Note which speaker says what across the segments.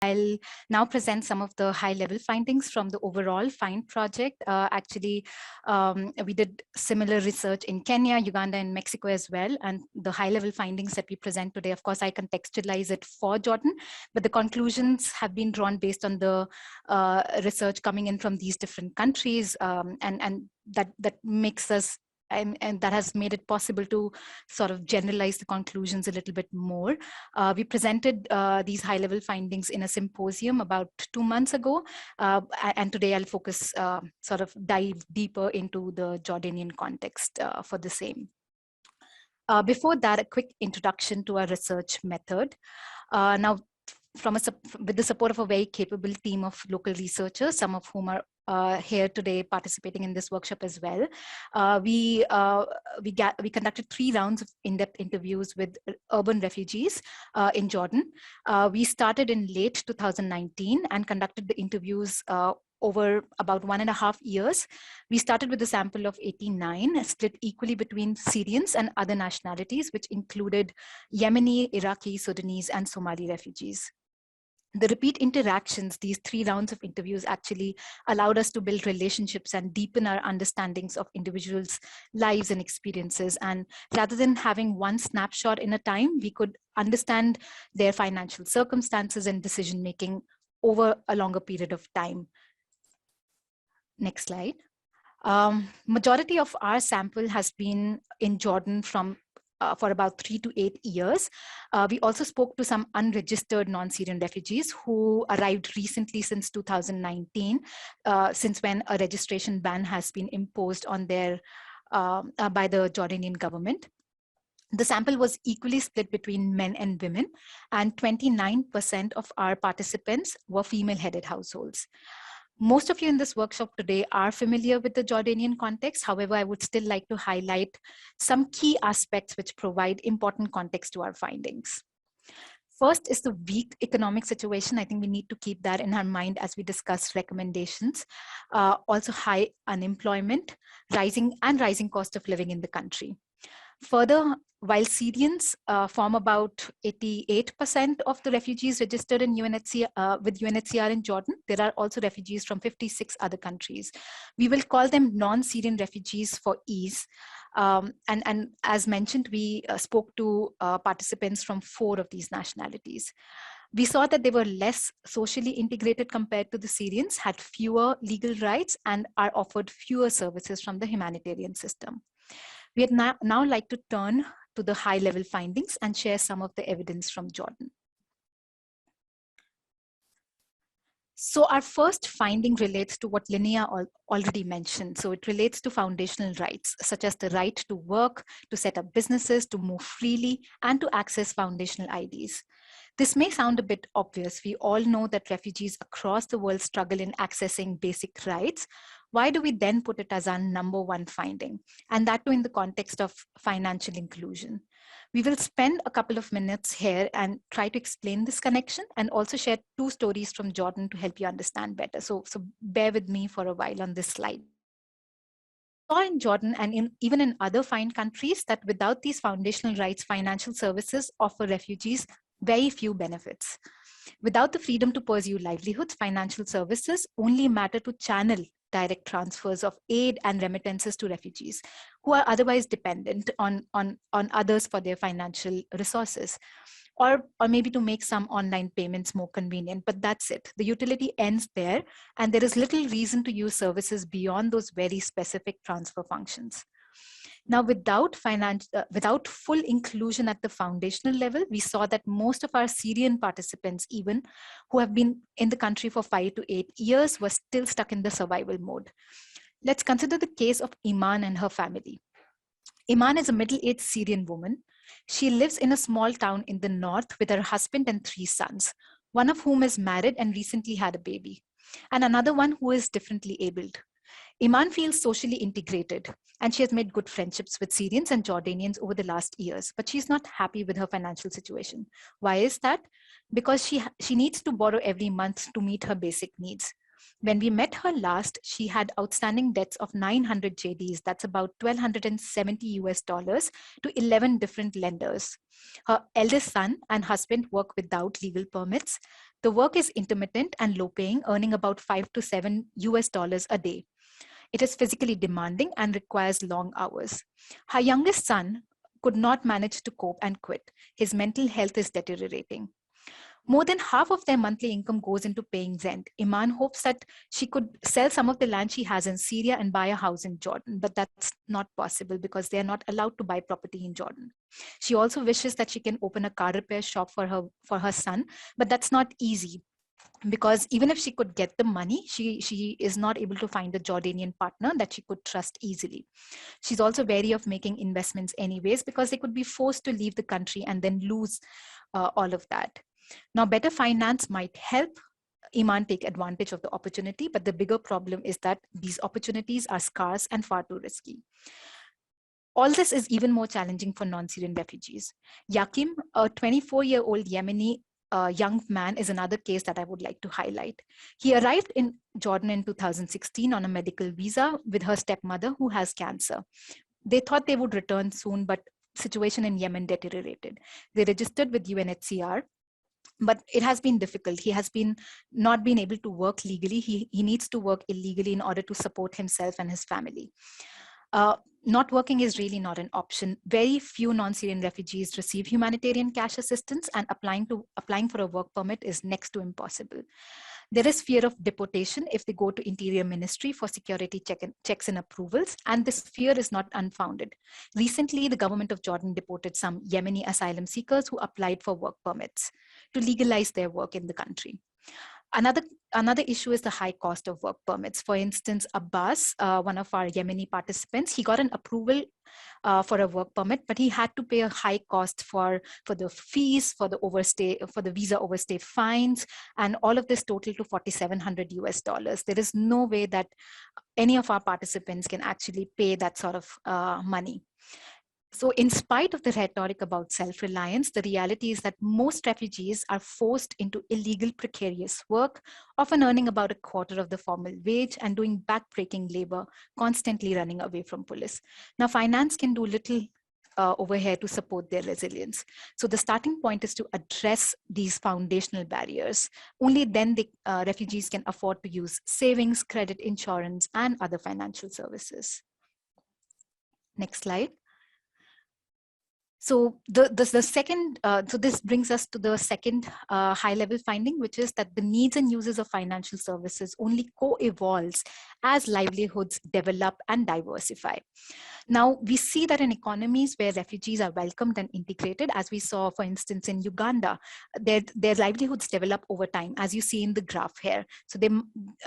Speaker 1: I'll now present some of the high-level findings from the overall FIND project. We did similar research in Kenya, Uganda, and Mexico as well. And the high-level findings that we present today, of course, I contextualize it for Jordan, but the conclusions have been drawn based on the research coming in from these different countries, and that makes us and that has made it possible to sort of generalize the conclusions a little bit more. We presented these high-level findings in a symposium about 2 months ago, and today I'll focus, sort of dive deeper into the Jordanian context for the same. Before that, a quick introduction to our research method. Now, with the support of a very capable team of local researchers, some of whom are here today participating in this workshop as well. We conducted 3 rounds of in-depth interviews with urban refugees in Jordan. We started in late 2019 and conducted the interviews over about 1.5 years. We started with a sample of 89, split equally between Syrians and other nationalities, which included Yemeni, Iraqi, Sudanese, and Somali refugees. The repeat interactions, these 3 rounds of interviews, actually allowed us to build relationships and deepen our understandings of individuals' lives and experiences. And rather than having one snapshot in a time, we could understand their financial circumstances and decision-making over a longer period of time. Next slide. Majority of our sample has been in Jordan for about 3 to 8 years. We also spoke to some unregistered non-Syrian refugees who arrived recently since 2019, since when a registration ban has been imposed on their by the Jordanian government. The sample was equally split between men and women, and 29% of our participants were female-headed households. Most of you in this workshop today are familiar with the Jordanian context. However, I would still like to highlight some key aspects which provide important context to our findings. First is the weak economic situation. I think we need to keep that in our mind as we discuss recommendations. Also high unemployment, rising cost of living in the country. Further, while Syrians form about 88% of the refugees registered in UNHCR, with UNHCR in Jordan, there are also refugees from 56 other countries. We will call them non-Syrian refugees for ease. And as mentioned, we spoke to participants from 4 of these nationalities. We saw that they were less socially integrated compared to the Syrians, had fewer legal rights, and are offered fewer services from the humanitarian system. We'd now like to turn to the high-level findings and share some of the evidence from Jordan. So our first finding relates to what Linnea already mentioned. So it relates to foundational rights, such as the right to work, to set up businesses, to move freely, and to access foundational IDs. This may sound a bit obvious. We all know that refugees across the world struggle in accessing basic rights. Why do we then put it as our #1 finding? And that too in the context of financial inclusion. We will spend a couple of minutes here and try to explain this connection and also share 2 stories from Jordan to help you understand better. So bear with me for a while on this slide. We saw in Jordan and even in other FIND countries that without these foundational rights, financial services offer refugees very few benefits. Without the freedom to pursue livelihoods, financial services only matter to channel direct transfers of aid and remittances to refugees who are otherwise dependent on others for their financial resources, or maybe to make some online payments more convenient, but that's it. The utility ends there, and there is little reason to use services beyond those very specific transfer functions. Now, without full inclusion at the foundational level, we saw that most of our Syrian participants, even who have been in the country for 5 to 8 years, were still stuck in the survival mode. Let's consider the case of Iman and her family. Iman is a middle-aged Syrian woman. She lives in a small town in the north with her husband and 3 sons, one of whom is married and recently had a baby, and another one who is differently abled. Iman feels socially integrated, and she has made good friendships with Syrians and Jordanians over the last years, but she's not happy with her financial situation. Why is that? Because she needs to borrow every month to meet her basic needs. When we met her last, she had outstanding debts of 900 JDs, that's about 1,270 US dollars, to 11 different lenders. Her eldest son and husband work without legal permits. The work is intermittent and low paying, earning about 5 to 7 US dollars a day. It is physically demanding and requires long hours. Her youngest son could not manage to cope and quit. His mental health is deteriorating. More than half of their monthly income goes into paying rent. Iman hopes that she could sell some of the land she has in Syria and buy a house in Jordan, but that's not possible because they are not allowed to buy property in Jordan. She also wishes that she can open a car repair shop for her son, but that's not easy, because even if she could get the money, she is not able to find a Jordanian partner that she could trust easily. She's also wary of making investments anyways, because they could be forced to leave the country and then lose all of that. Now, better finance might help Iman take advantage of the opportunity, but the bigger problem is that these opportunities are scarce and far too risky. All this is even more challenging for non-Syrian refugees. Yakim, a 24-year-old Yemeni young man, is another case that I would like to highlight. He arrived in Jordan in 2016 on a medical visa with her stepmother who has cancer. They thought they would return soon, but situation in Yemen deteriorated. They registered with UNHCR, but it has been difficult. He has not been able to work legally. He needs to work illegally in order to support himself and his family. Not working is really not an option. Very few non-Syrian refugees receive humanitarian cash assistance, and applying for a work permit is next to impossible. There is fear of deportation if they go to Interior Ministry for security checks and approvals, and this fear is not unfounded. Recently, the government of Jordan deported some Yemeni asylum seekers who applied for work permits to legalize their work in the country. Another issue is the high cost of work permits. For instance, Abbas, one of our Yemeni participants, he got an approval for a work permit, but he had to pay a high cost for the fees, for the visa overstay fines, and all of this total to 4,700 US dollars. There is no way that any of our participants can actually pay that sort of money. So in spite of the rhetoric about self-reliance, the reality is that most refugees are forced into illegal, precarious work, often earning about a quarter of the formal wage and doing back-breaking labor, constantly running away from police. Now, finance can do little over here to support their resilience. So the starting point is to address these foundational barriers. Only then refugees can afford to use savings, credit, insurance, and other financial services. Next slide. So this brings us to the second high-level finding, which is that the needs and uses of financial services only co-evolves as livelihoods develop and diversify. Now, we see that in economies where refugees are welcomed and integrated, as we saw, for instance, in Uganda, their livelihoods develop over time, as you see in the graph here. So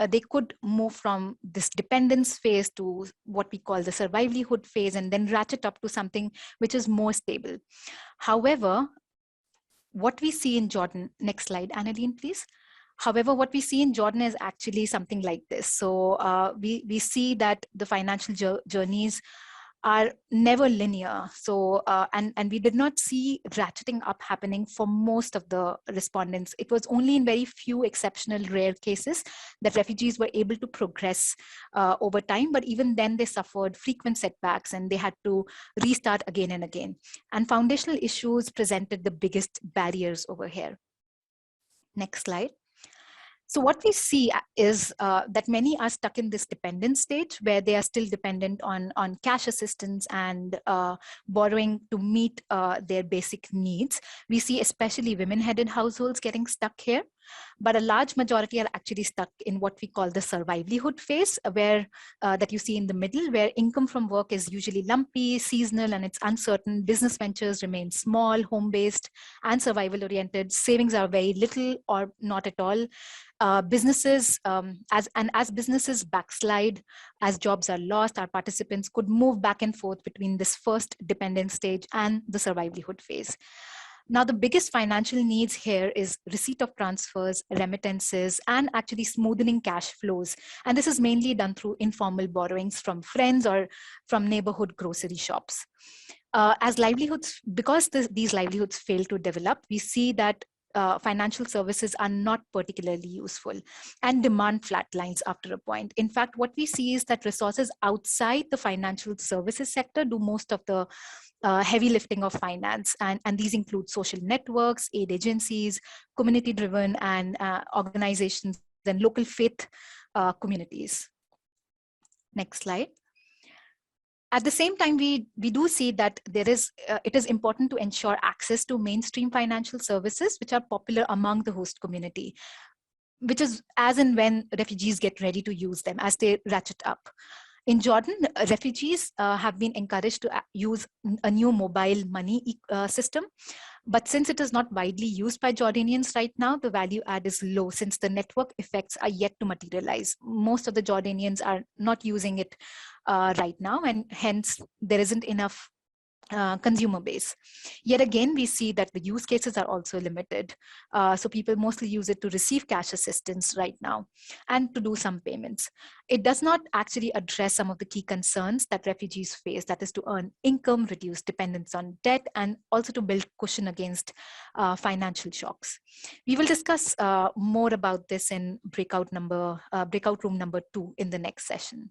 Speaker 1: they could move from this dependence phase to what we call the survivalhood phase, and then ratchet up to something which is more stable. However, what we see in Jordan, next slide, Annalene, please. However, what we see in Jordan is actually something like this. So we see that the financial journeys are never linear. So, and we did not see ratcheting up happening for most of the respondents. It was only in very few exceptional rare cases that refugees were able to progress over time, but even then they suffered frequent setbacks and they had to restart again and again. And foundational issues presented the biggest barriers over here. Next slide. So what we see is that many are stuck in this dependent stage where they are still dependent on cash assistance and borrowing to meet their basic needs. We see especially women-headed households getting stuck here, but a large majority are actually stuck in what we call the survivalhood phase, where that you see in the middle, where income from work is usually lumpy, seasonal, and it's uncertain. Business ventures remain small, home-based, and survival-oriented. Savings are very little or not at all. Businesses, as businesses backslide, as jobs are lost, our participants could move back and forth between this first dependent stage and the survivalhood phase. Now, the biggest financial needs here is receipt of transfers, remittances, and actually smoothing cash flows. And this is mainly done through informal borrowings from friends or from neighborhood grocery shops. As livelihoods, because these livelihoods fail to develop, we see that financial services are not particularly useful, and demand flatlines after a point. In fact, what we see is that resources outside the financial services sector do most of the heavy lifting of finance, and these include social networks, aid agencies, community-driven and organizations, and local faith communities. Next slide. At the same time, we do see that it is important to ensure access to mainstream financial services which are popular among the host community, which is as and when refugees get ready to use them as they ratchet up. In Jordan, refugees have been encouraged to use a new mobile money system. But since it is not widely used by Jordanians right now, the value add is low since the network effects are yet to materialize. Most of the Jordanians are not using it right now, and hence there isn't enough consumer base. Yet again, we see that the use cases are also limited. So people mostly use it to receive cash assistance right now and to do some payments. It does not actually address some of the key concerns that refugees face, that is to earn income, reduce dependence on debt, and also to build cushion against financial shocks. We will discuss more about this in breakout room number 2 in the next session.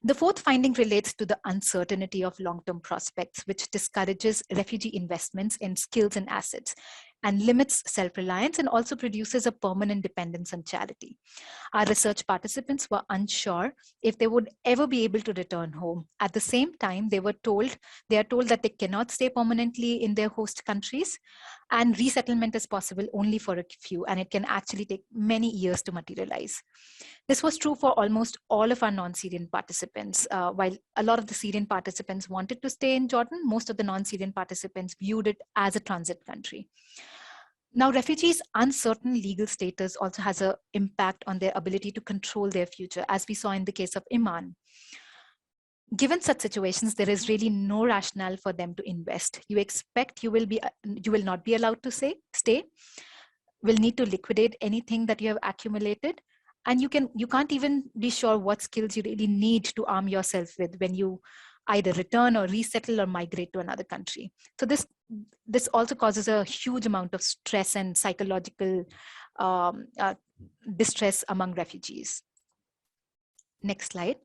Speaker 1: The fourth finding relates to the uncertainty of long-term prospects, which discourages refugee investments in skills and assets and limits self-reliance and also produces a permanent dependence on charity. Our research participants were unsure if they would ever be able to return home. At the same time, they are told that they cannot stay permanently in their host countries, and resettlement is possible only for a few, and it can actually take many years to materialize. This was true for almost all of our non-Syrian participants. While a lot of the Syrian participants wanted to stay in Jordan, most of the non-Syrian participants viewed it as a transit country. Now, refugees' uncertain legal status also has an impact on their ability to control their future, as we saw in the case of Iman. Given such situations, there is really no rationale for them to invest. You expect you will not be allowed to stay, will need to liquidate anything that you have accumulated, and you can't even be sure what skills you really need to arm yourself with when you either return or resettle or migrate to another country. So this also causes a huge amount of stress and psychological distress among refugees. Next slide.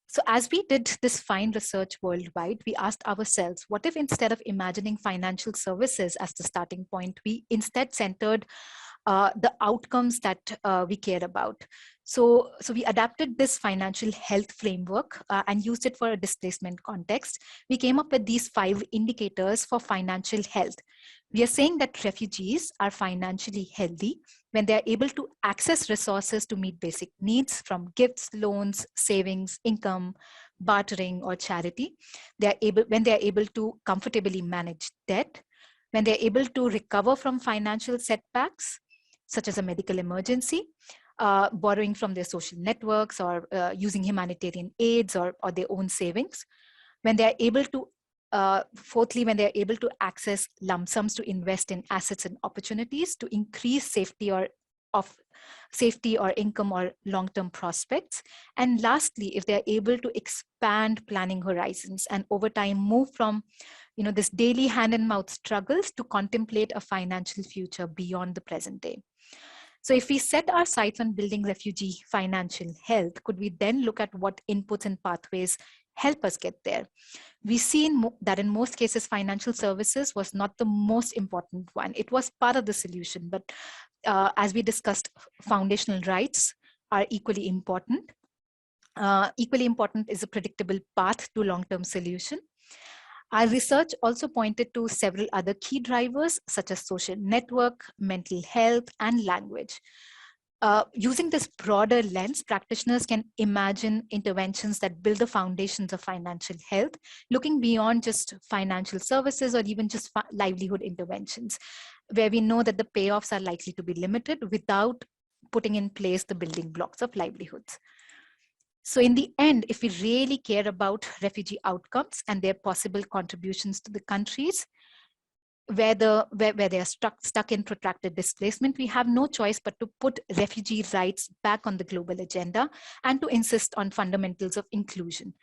Speaker 1: So as we did this fine research worldwide, we asked ourselves, what if instead of imagining financial services as the starting point, we instead centered the outcomes that we care about. So we adapted this financial health framework and used it for a displacement context. We came up with these 5 indicators for financial health. We are saying that refugees are financially healthy when they are able to access resources to meet basic needs from gifts, loans, savings, income, bartering, or charity. When they are able to comfortably manage debt, when they are able to recover from financial setbacks, such as a medical emergency, borrowing from their social networks, or using humanitarian aids or their own savings. When they are able to, fourthly, when they are able to access lump sums to invest in assets and opportunities to increase safety or income or long-term prospects. And lastly, if they are able to expand planning horizons and over time move from this daily hand-and-mouth struggles to contemplate a financial future beyond the present day. So if we set our sights on building refugee financial health, could we then look at what inputs and pathways help us get there? We've seen that in most cases, financial services was not the most important one. It was part of the solution, but as we discussed, foundational rights are equally important. Equally important is a predictable path to long-term solution. Our research also pointed to several other key drivers, such as social network, mental health, and language. Using this broader lens, practitioners can imagine interventions that build the foundations of financial health, looking beyond just financial services or even just livelihood interventions, where we know that the payoffs are likely to be limited without putting in place the building blocks of livelihoods. So in the end, if we really care about refugee outcomes and their possible contributions to the countries where they are stuck in protracted displacement, we have no choice but to put refugee rights back on the global agenda and to insist on fundamentals of inclusion.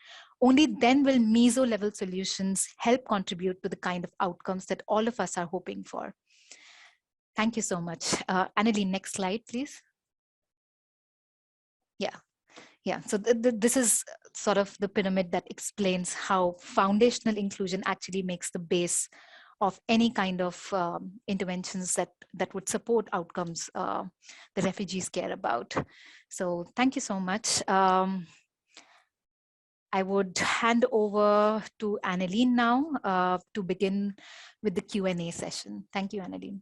Speaker 1: Only then will meso level solutions help contribute to the kind of outcomes that all of us are hoping for. Thank you so much. Annalie, next slide, please. Yeah, so this is sort of the pyramid that explains how foundational inclusion actually makes the base of any kind of interventions that would support outcomes the refugees care about. So thank you so much. I would hand over to Annaline now to begin with the Q&A session. Thank you, Annaline.